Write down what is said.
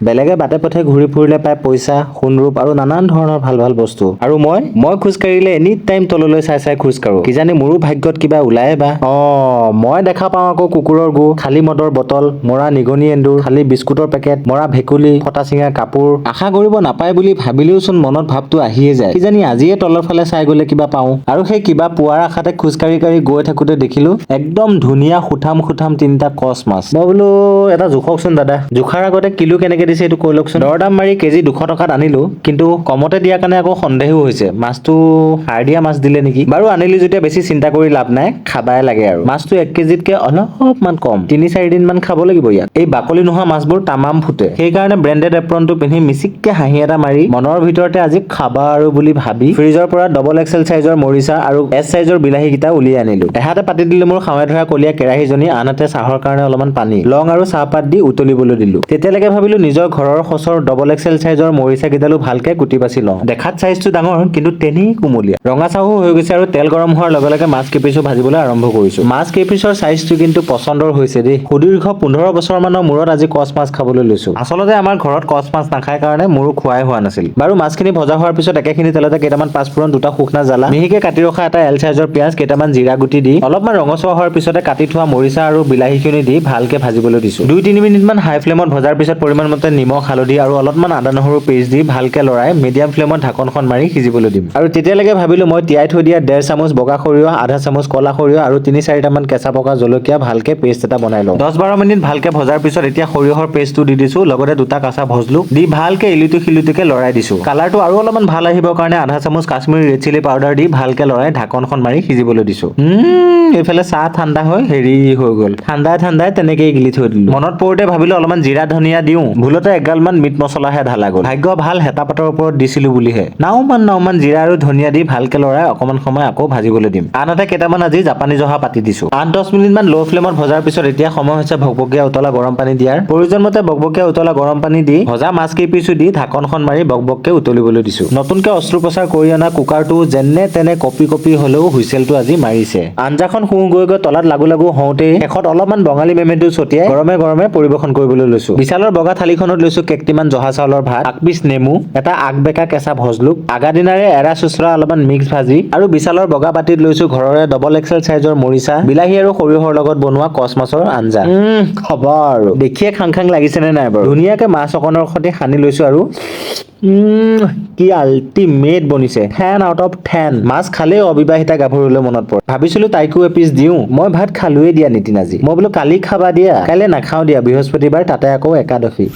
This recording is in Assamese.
বেলেগে বাটে পথে ঘূৰি ফুৰিলে পায় পইচা, সোণৰূপ আৰু নানান ধৰণৰ ভাল ভাল বস্তু। আৰু মই খোজ কাঢ়িলে এনি টাইম তললৈ চাই চাই খোজ কাঢ়ো। কিজানি মোৰো ভাগ্যত কিবা ওলায়ে বা। মই দেখা পাওঁ আকৌ কুকুৰৰ গু, খালী মদৰ বটল, মৰা নিগনি এন্দুৰ, খালী বিস্কুটৰ পেকেট, মৰা ভেকুলী, ফটা চিঙা কাপোৰ। আশা কৰিব নাপায় বুলি ভাবিলেওচোন মনত ভাৱটো আহিয়ে যায়। কিজানি আজিয়ে তলৰ ফালে চাই গলে কিবা পাওঁ। আৰু সেই কিবা পোৱাৰ আশাতে খোজ কাঢ়ি গৈ থাকোতে দেখিলো একদম ধুনীয়া সুঠাম তিনিটা কচ মাছ। মই বোলো এটা জোখকচোন দাদা। জোখাৰ আগতে কিলো কেনেকে দিছে এইটো কৈ লওকচোন। দৰদাম মাৰি কেজি 200 টকাত আনিলো, কিন্তু কমতে দিয়াৰ কাৰণে আকৌ সন্দেহো হৈছে মাছটো সাৰ দিয়া মাছ দিলে নেকি। বাৰু আনিলি যেতিয়া বেছি চিন্তা কৰি লাভ নাই, খাবাই লাগে আৰু। মাছটো 1 কেজিতকে অলপমান কম, 3-4 দিন মান খাব লাগিব ইয়াক। এই বাকলি নোহোৱা মাছবোৰ তামাম ফুটে, সেইকাৰণে ব্ৰেণ্ডেড এপ্ৰনটো পিন্ধি মিচিককে হাঁহি এটা মাৰি মনৰ ভিতৰতে আজি খাবা আৰু বুলি ভাবি ফ্ৰিজৰ পৰা ডবল এক্সেল চাইজৰ মৰিচা আৰু এছ চাইজৰ বিলাহী কেইটা উলিয়াই আনিলো। এহাতে পাতি দিলো মোৰ খাৱে ধৰা কলীয়া কেৰাহীজনী, আনহাতে চাহৰ কাৰণে অলপমান পানী, লং আৰু চাহপাত দি উতলিবলৈ দিলো। তেতিয়ালৈকে ভাবিলো নিজৰ ঘৰৰ সচৰ ডবল এক্সেল চাইজৰ মৰিচা কেইডালো ভালকে কুটি বাছি লওঁ। দেখাত চাইজটো ডাঙৰ, কিন্তু তেনেই কুমলীয়া। ৰঙা চাহো হৈ গৈছে আৰু তেল গৰম হোৱাৰ লগে লগে মাছ কেইপিছো ভাজিবলৈ আৰম্ভ কৰিছো। মাছ কেইপিছৰ চাইজটো কিন্তু পচন্দৰ হৈছে দেই। সুদীৰ্ঘ 15 বছৰ মানৰ মূৰত আজি কচ মাছ খাবলৈ লৈছো। আচলতে আমাৰ ঘৰত কচ মাছ নাখায় কাৰণে মোৰো খোৱাই হোৱা নাছিল। বাৰু মাছখিনি ভজা হোৱাৰ পিছত একেখিনি তেলতে কেইটামান পাঁচফোৰণ, 2টা শুকনা জ্বালা, মিহিকে কাটি ৰখা এটা এল চাইজৰ পিয়াজ, কেইটামান জিৰা গুটি দি অলপমান ৰঙচুৱা হোৱাৰ পিছতে কাটি থোৱা মৰিচা আৰু বিলাহীখিনি দি ভালকে ভাজিবলৈ দিছো। 2-3 মিনিট মান হাই ফ্লেমত ভজাৰ পিছত পৰিমাণ মতে নিমখ, হালধি আৰু অলপমান আদা নহৰু পেষ্ট দি ভালকে লৰাই মিডিয়াম ফ্লেমত ঢাকনখন মাৰি সিজিবলৈ দিম। আৰু তেতিয়ালৈকে ভাবিলো মই তিয়াই থৈ দিয়া 1.5 চামুচ বগা সৰিয়হ, আধা চামুচ কলা সৰিয়হ আৰু 3-4টা মান কেঁচা পকা জলকীয়া ভালকে পেষ্ট এটা বনাই লওঁ। 10-12 মিনিট ভালকে ভজাৰ পিছত এতিয়া সৰিয়হৰ পেষ্টটো দি দিছো, লগতে 2টা কাঁচা ভজলুক দি ভালকে ইলিটো সিলিটোকে লৰাই দিছো। কালাৰটো আৰু অলপমান ভাল আহিবৰ কাৰণে আধা চামুচ কাশ্মীৰী ৰেড চিলি পাউডাৰ দি ভালকে লৰাই ঢাকনখন মাৰি সিজিবলৈ দিছো। এইফালে চাহ ঠাণ্ডা হৈ হেৰি হৈ গ'ল। ঠাণ্ডাই তেনেকেই গিলি থৈ দিলো। মনত পৰোতে ভাবিলো অলপমান জিৰা ধনিয়া দিওঁ, ভুলতে এগালমান মিট মছলাহে ঢালা গ'ল। ভাগ্য ভাল হেতা পাতৰ ওপৰত দিছিলো বুলিহে। নাওমান জিৰা আৰু ধনিয়া দি ভালকে লৰাই অকমান সময় আকৌ ভাজিবলৈ দিম। আনহাতে কেইটামান আজি জাপানী জহা পাতি দিছো। 8-10 মিনিট মান ল' ফ্লেমত ভজাৰ পিছত এতিয়া সময় হৈছে ভকভকীয়া উতলা গৰম পানী দিয়াৰ। প্ৰয়োজন মতে ভকভকীয়া উতলা গৰম পানী দি ভজা মাছ কেইপিছো দি ঢাকনখন মাৰি বকবককে উতলিবলৈ দিছো। নতুনকে অস্ত্ৰোপচাৰ কৰি অনা কুকাৰটো যেনে তেনে কপি হলেও হুইচেলটো আজি মাৰিছে। আঞ্জাখন শুও গৈ তলাত লাগু হওঁতেই শেষত অলপমান বঙালী মেমেটো ছটিয়াই গৰমে পৰিবেশন কৰিবলৈ লৈছো। বিশালৰ বগা থালিখনত লৈছো কেকটিমান জহা চাউলৰ ভাত, 1 পিচ নেমু, এটা আগবেকা কেঁচা ভজলুক, আগা দিনাৰে এৰা চুচৰা অলপমান মিক্স ভাজি আৰু বিশালৰ বগা বাটিত লৈছো ঘৰৰে ডবল এক্সেল চাইজৰ মৰিচা, বিলাহী আৰু সৰিয়হৰ লগত বনোৱা কচ মাছৰ আঞ্জা। খবৰ আৰু দেখিয়ে খাং লাগিছে নে নাই বাৰু। ধুনীয়াকে মাছ অকণৰ সৈতে সানি লৈছো আৰু কি আল্টিমেট বনিছে। 10 out of 10। মাছ খালেই অবিবাহিতা গাভৰুলৈ মনত পৰে। ভাবিছিলো তাইকো এপিচ দিওঁ, মই ভাত খালোৱে দিয়া নিতিন আজি। মই বোলো কালি খাবা দিয়া, কাইলৈ নাখাও দিয়া, বৃহস্পতিবাৰ তাতে আকৌ একাদশী।